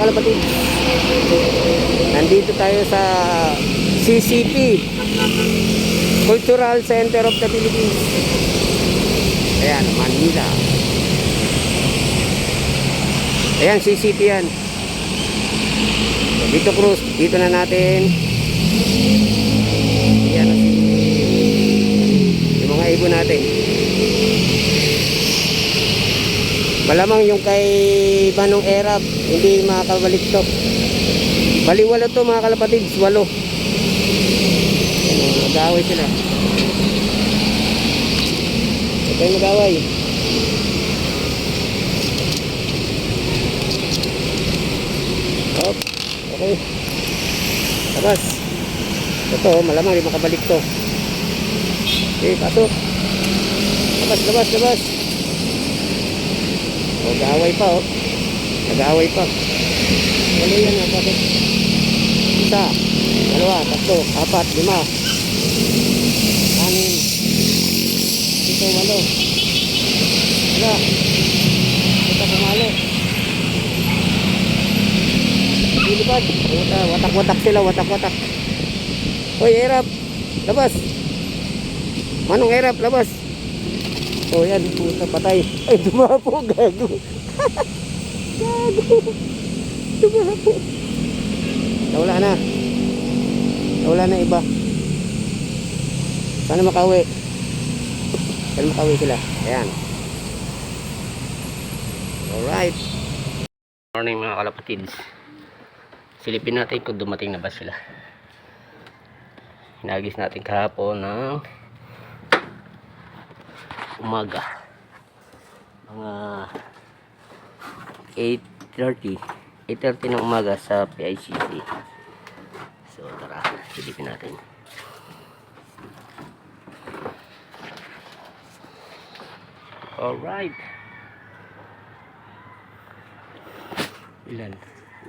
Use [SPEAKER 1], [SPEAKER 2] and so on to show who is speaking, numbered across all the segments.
[SPEAKER 1] kalapatid. Nandito tayo sa CCP, Cultural Center of the Philippines. Ayan, Manila. Ayan, CCP yan. Dito Cruz, dito na natin. Ayan na yung mga ibon natin. Malamang yung kay Manong Erap hindi makakabalik to. Bali walo to mga kalapatid, walo. Mag-away sila. Huwag kayong mag-away. Hop, okay. Labas. Ito, malamang hindi makabalik to. Okay, pasok. Labas, labas, labas. Nag-aaway pa, oh. Nag-aaway pa. Walo yan, bakit? Isa, dalawa, tatlo, apat, lima, anim, ito, walo. Wala. Ito, pumalo. Dilipad. Watak-watak sila, watak-watak. Hoy, Erap. Labas. Manong Erap, labas. Oh, yan, puta, patay. Ay, dumapo, gago. Gago. Dumapo. Nawala na. Nawala na iba. Sana makawi. Sana makawi sila. Ayan. Alright. Morning mga kalapatids. Silipin natin kung dumating na ba sila. Hinagis natin kahapon ng umaga, mga 8:30 ng umaga sa PICC. So tara, silipin natin. Alright, ilan?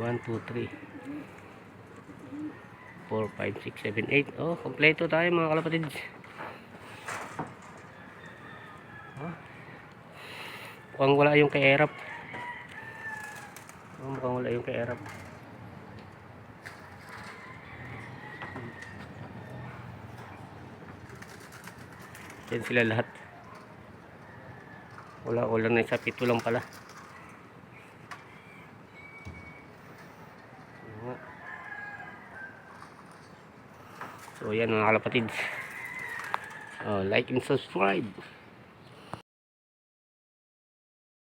[SPEAKER 1] 1, 2, 3 4, 5, 6, 7, 8. Oh, kompleto tayo mga kalapatids. Mukhang wala yung kay Erap. Mukhang wala yung kay Erap. Yan sila lahat. Wala na, isa pito lang pala. So yan mga kalapatids. Like and subscribe.